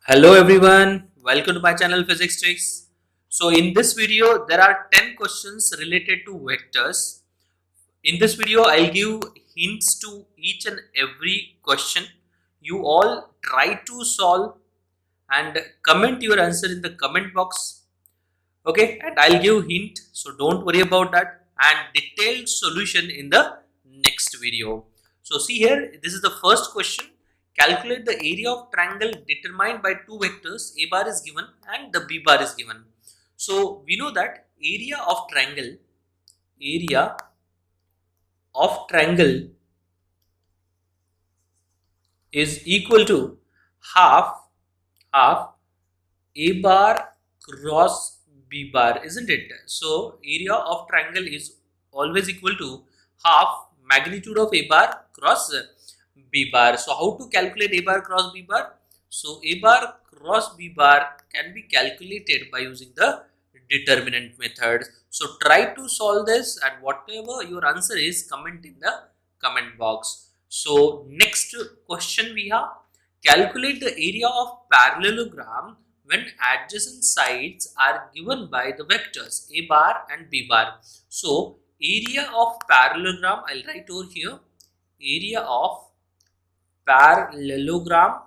Hello everyone, welcome to my channel Physics Tricks. So in this video there are 10 questions related to vectors. In this video I'll give hints to each and every question. You all try to solve and comment your answer in the comment box. Okay, and I'll give hint, so don't worry about that, and detailed solution in the next video. So see here, this is the first question. Calculate the area of triangle determined by two vectors. A bar is given and the B bar is given. So we know that area of triangle is equal to half A bar cross B bar, isn't it? So area of triangle is always equal to half magnitude of A bar cross B bar. So how to calculate A bar cross B bar? So A bar cross B bar can be calculated by using the determinant method. So try to solve this, and whatever your answer is, comment in the comment box. So next question we have, calculate the area of parallelogram when adjacent sides are given by the vectors A bar and B bar. So area of parallelogram, I'll write over here, area of parallelogram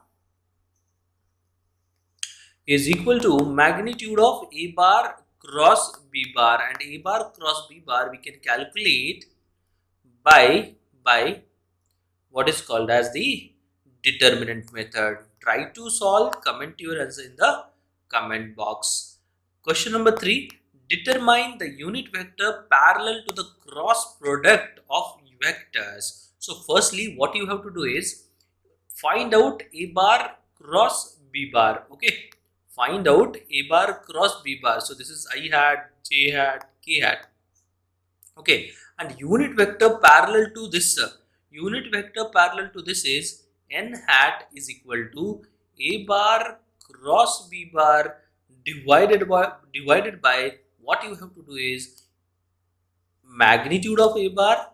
is equal to magnitude of A bar cross B bar, and A bar cross B bar we can calculate by what is called as the determinant method. Try to solve, comment your answer in the comment box. Question number 3, determine the unit vector parallel to the cross product of vectors. So firstly what you have to do is find out A bar cross B bar. Okay, find out A bar cross B bar. So this is I hat, J hat, K hat. Okay, and unit vector parallel to this is n hat is equal to A bar cross B bar divided by what you have to do is magnitude of A bar,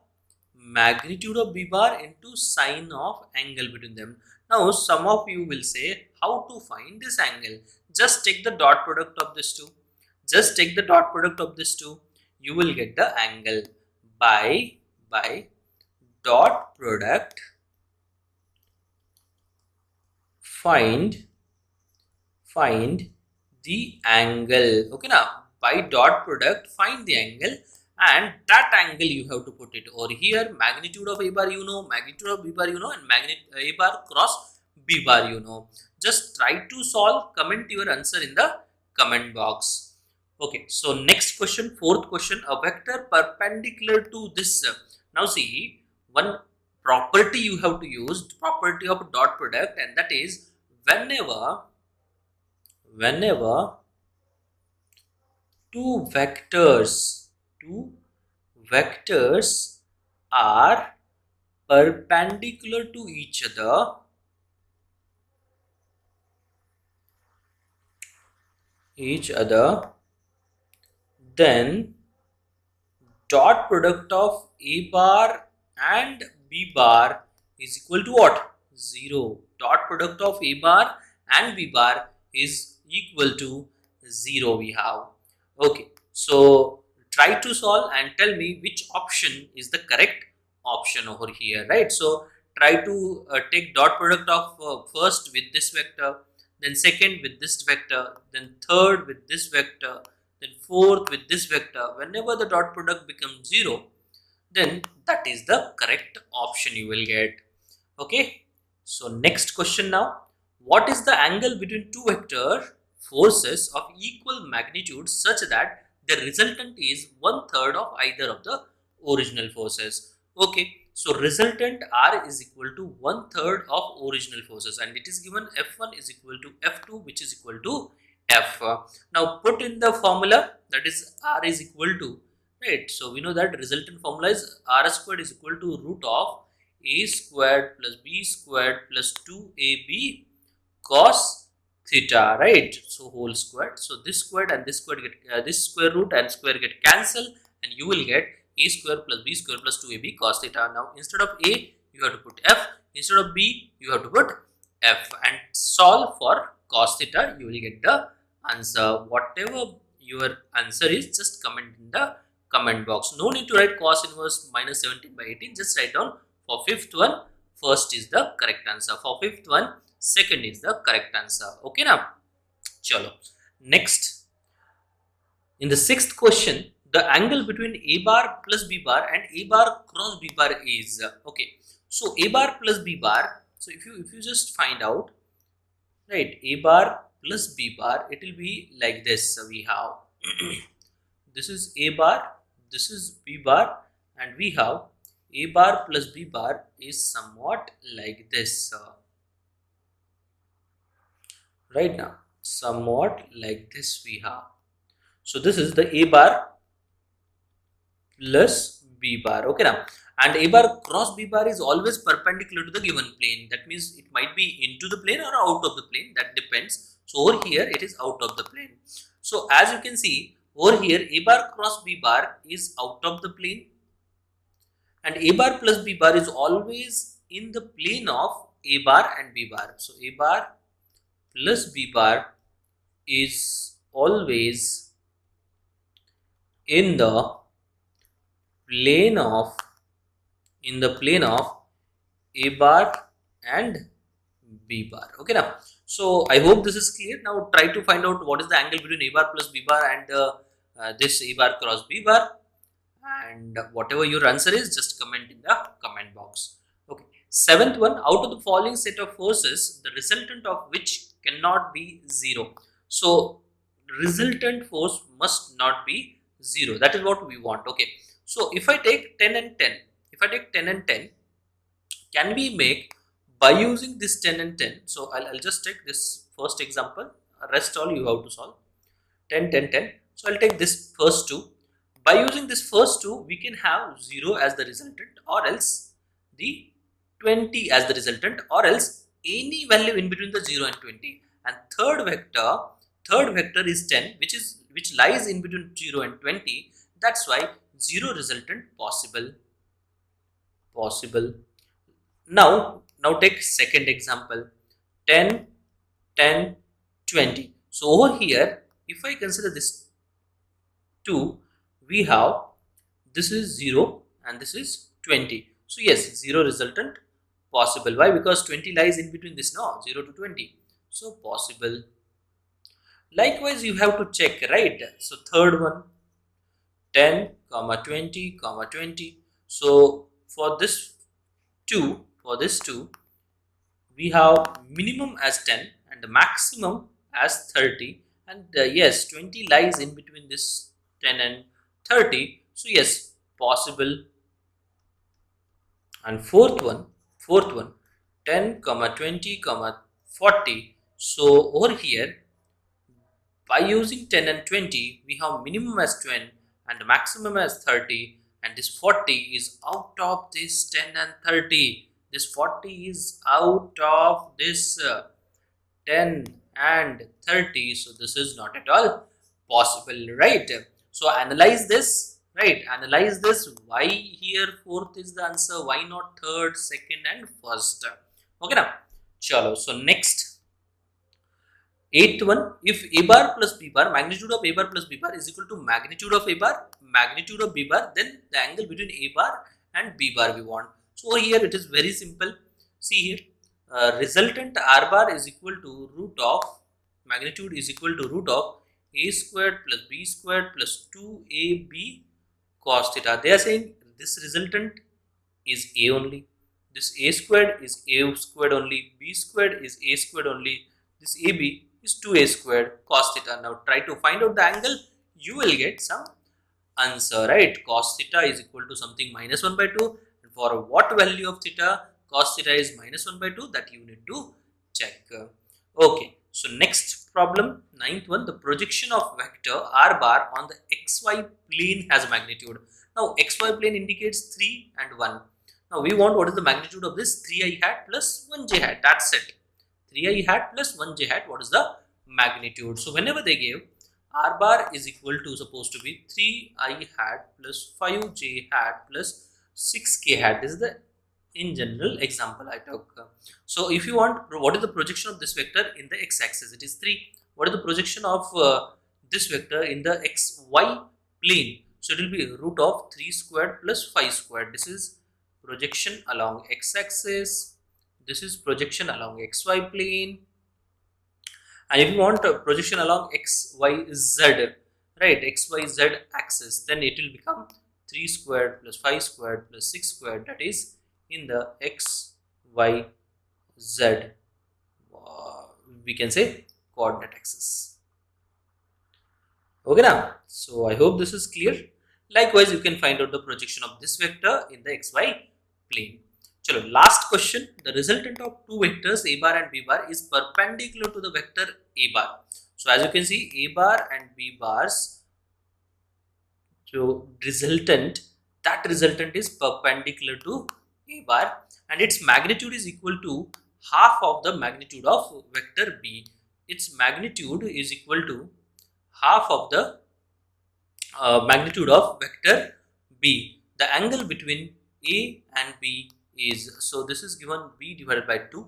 magnitude of B bar into sine of angle between them. Now some of you will say, how to find this angle? Just take the dot product of this two. You will get the angle by dot product. Find the angle. Okay, now by dot product find the angle, and that angle you have to put it over here. Magnitude of A bar you know, magnitude of B bar you know, and magnitude A bar cross B bar you know. Just try to solve, comment your answer in the comment box. Okay, so next question, fourth question, a vector perpendicular to this. Now see, one property you have to use, property of dot product, and that is whenever two vectors are perpendicular to each other, then dot product of A bar and B bar is equal to what? 0. Dot product of A bar and B bar is equal to 0 we have. Okay, so try to solve and tell me which option is the correct option over here, right? So try to take dot product of first with this vector, then second with this vector, then third with this vector, then fourth with this vector. Whenever the dot product becomes 0, then that is the correct option you will get. Okay, so next question now, what is the angle between two vector forces of equal magnitude such that the resultant is 1/3 of either of the original forces? Okay, so resultant R is equal to 1/3 of original forces, and it is given F1 is equal to F2, which is equal to F. Now put in the formula, that is R is equal to, right? So we know that resultant formula is R squared is equal to root of A squared plus B squared plus 2AB cos theta, right? So whole squared. So this squared and this squared get this square root and square get cancelled, and you will get A square plus B square plus 2AB cos theta. Now instead of A you have to put F, instead of B you have to put F, and solve for cos theta, you will get the answer. Whatever your answer is, just comment in the comment box. No need to write cos inverse minus 17 by 18. Just write down for fifth one, first is the correct answer. For fifth one, second is the correct answer. Okay now. Chalo. Next, in the sixth question, the angle between a bar plus b bar and a bar cross b bar is okay. So a bar plus b bar. So if you just find out, right, a bar plus b bar, it will be like this. So we have this is a bar, this is b bar, and we have a bar plus b bar is somewhat like this. Right now, somewhat like this we have. So this is the a bar plus b bar. Okay now, and a bar cross b bar is always perpendicular to the given plane. That means it might be into the plane or out of the plane. That depends. So over here it is out of the plane. So as you can see over here, a bar cross b bar is out of the plane, and a bar plus b bar is always in the plane of a bar and b bar. So a bar plus b bar is always in the plane of a bar and b bar. Okay now. So I hope this is clear. Now try to find out what is the angle between a bar plus b bar and this a bar cross b bar, and whatever your answer is, just comment in the comment box. Okay. Seventh one, out of the following set of forces, the resultant of which cannot be zero. So resultant force must not be zero. That is what we want. Okay. So if I take 10 and 10, can we make by using this 10 and 10? So I'll just take this first example. Rest all you have to solve. 10, 10, 10. So I'll take this first two. By using this first two, we can have 0 as the resultant, or else the 20 as the resultant, or else any value in between the 0 and 20. And third vector is 10, which lies in between 0 and 20. That's why 0 resultant possible. Now take second example, 10, 10, 20. So over here, if I consider this 2, we have this is 0 and this is 20. So yes, 0 resultant possible. Why? Because 20 lies in between this, no, 0 to 20. So possible. Likewise, you have to check, right? So third one, 10, 20, 20. So for this 2, we have minimum as 10 and the maximum as 30. And yes, 20 lies in between this 10 and 30. So yes, possible. And fourth one, 10, 20, 40. So over here, by using 10 and 20, we have minimum as 10 and maximum as 30. And this 40 is out of this 10 and 30. This 40 is out of this 10 and 30. So this is not at all possible, right? So analyze this, right? Analyze this. Why here fourth is the answer? Why not third, second, and first? Okay now. Chalo. So next, eighth one. If a bar plus b bar, magnitude of a bar plus b bar is equal to magnitude of a bar, magnitude of b bar, then the angle between a bar and b bar we want. So here it is very simple. See here, resultant r bar is equal to root of, magnitude is equal to root of a squared plus b squared plus 2ab cos theta. They are saying this resultant is a only, this a squared is a squared only, b squared is a squared only, this ab is 2a squared cos theta. Now try to find out the angle, you will get some answer, right? Cos theta is equal to something minus 1 by 2, and for what value of theta cos theta is minus 1 by 2, that you need to check. Okay, so next problem, ninth one, the projection of vector r bar on the xy plane has magnitude. Now xy plane indicates 3 and 1. Now we want what is the magnitude of this 3i hat plus 1j hat. That's it. 3i hat plus 1j hat, what is the magnitude? So whenever they give r bar is equal to, supposed to be 3i hat plus 5j hat plus 6k hat. This is the in general example I took. So if you want, what is the projection of this vector in the x-axis? It is 3. What is the projection of this vector in the xy plane? So it will be root of 3 squared plus 5 squared. This is projection along x-axis. This is projection along xy plane. And if you want a projection along xyz, right, xyz axis, then it will become 3 squared plus 5 squared plus 6 squared, that is in the xyz, we can say coordinate axis. Okay now, so I hope this is clear. Likewise, you can find out the projection of this vector in the xy plane. Chalo, last question. The resultant of two vectors a bar and b bar is perpendicular to the vector a bar. So as you can see, a bar and b bars, so that resultant is perpendicular to a bar, and its magnitude is equal to half of the magnitude of vector b. Its magnitude is equal to half of the magnitude of vector b. The angle between a and b is, so this is given b divided by 2,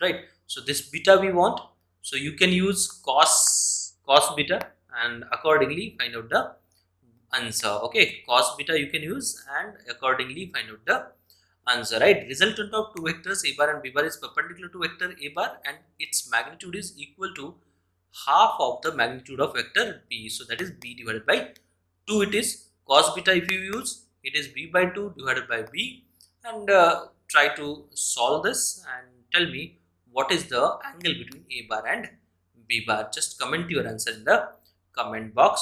right? So this beta we want, so you can use cos beta and accordingly find out the answer. Okay, cos beta you can use and accordingly find out the answer, right? Resultant of two vectors a bar and b bar is perpendicular to vector a bar, and its magnitude is equal to half of the magnitude of vector b. So that is b divided by 2. It is cos beta. If you use, it is b by 2 divided by b. And try to solve this and tell me what is the angle between a bar and b bar. Just comment your answer in the comment box.